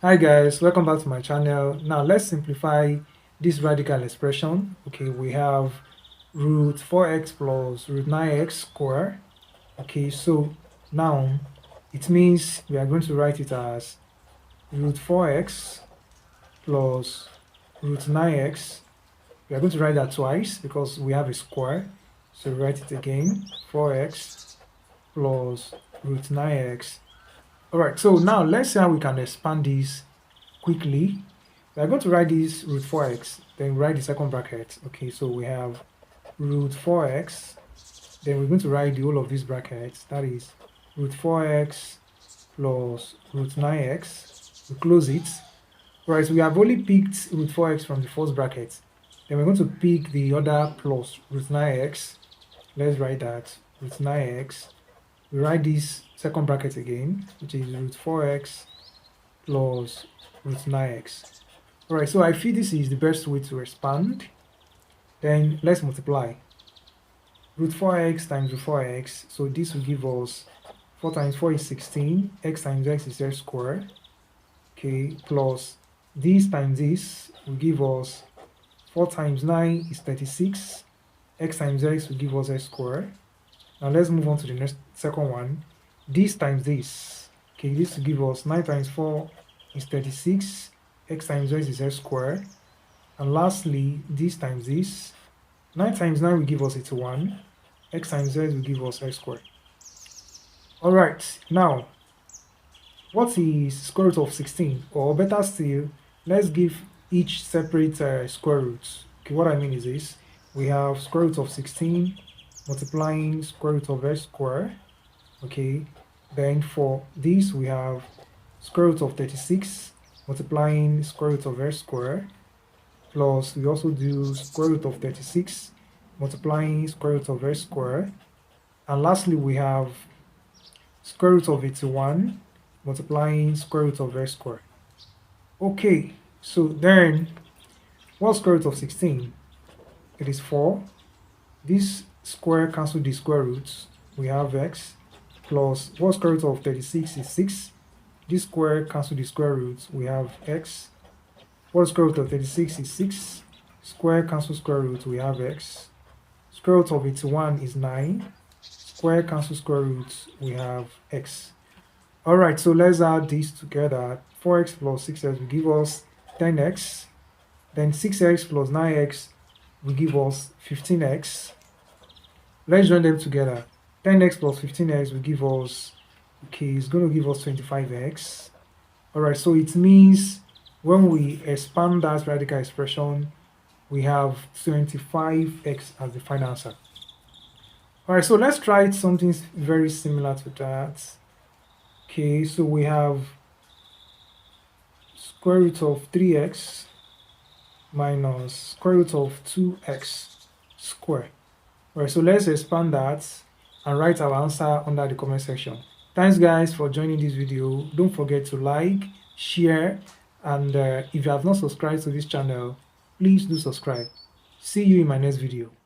Hi guys, welcome back to my channel. Now let's simplify this radical expression. Okay, we have root 4x plus root 9x square. Okay, so now it means we are going to write it as root 4x plus root 9x. We are going to write that twice because we have a square. So write it again, 4x plus root 9x. All right, so now let's see how we can expand this quickly. We are going to write this root 4x, then write the second bracket. Okay, so we have root 4x, then we're going to write the whole of these brackets, that is root 4x plus root 9x. We close it. Right, so we have only picked root 4x from the first bracket. Then we're going to pick the other plus root 9x. Let's write that, root 9x. We write this second bracket again, which is root 4x plus root 9x. Alright, so I feel this is the best way to expand. Then let's multiply. Root 4x times root 4x, so this will give us 4 times 4 is 16, x times x is x squared. Okay, plus this times this will give us 4 times 9 is 36, x times x will give us x squared. Now let's move on to the next second one. This times this, okay, this will give us 9 times 4 is 36, x times x is x squared. And lastly, this times this, 9 times 9 will give us 81, x times z will give us x squared. Alright, now, what is square root of 16? Or better still, let's give each separate square root. Okay, what I mean is this. We have square root of 16 multiplying square root of x squared. Okay, then for this we have square root of 36 multiplying square root of x squared, plus we also do square root of 36 multiplying square root of x squared, and lastly we have square root of 81 multiplying square root of x squared. Okay, so then what's square root of 16? It is 4. This square cancel the square roots, we have x, plus what's square root of 36 is 6. This square cancel the square roots, we have x. What square root of 36 is 6. Square cancel square root, we have x. Square root of 81 is 9. Square cancel square root, we have x. Alright, so let's add these together. 4x plus 6x will give us 10x. Then 6x plus 9x will give us 15x. Let's join them together. 10x plus 15x will give us, okay, it's going to give us 25x. Alright, so it means when we expand that radical expression, we have 25x as the final answer. Alright, so let's try something very similar to that. Okay, so we have square root of 3x minus square root of 2x squared. Alright, so let's expand that and write our answer under the comment section. Thanks guys for joining this video. Don't forget to like, share, and if you have not subscribed to this channel, please do subscribe. See you in my next video.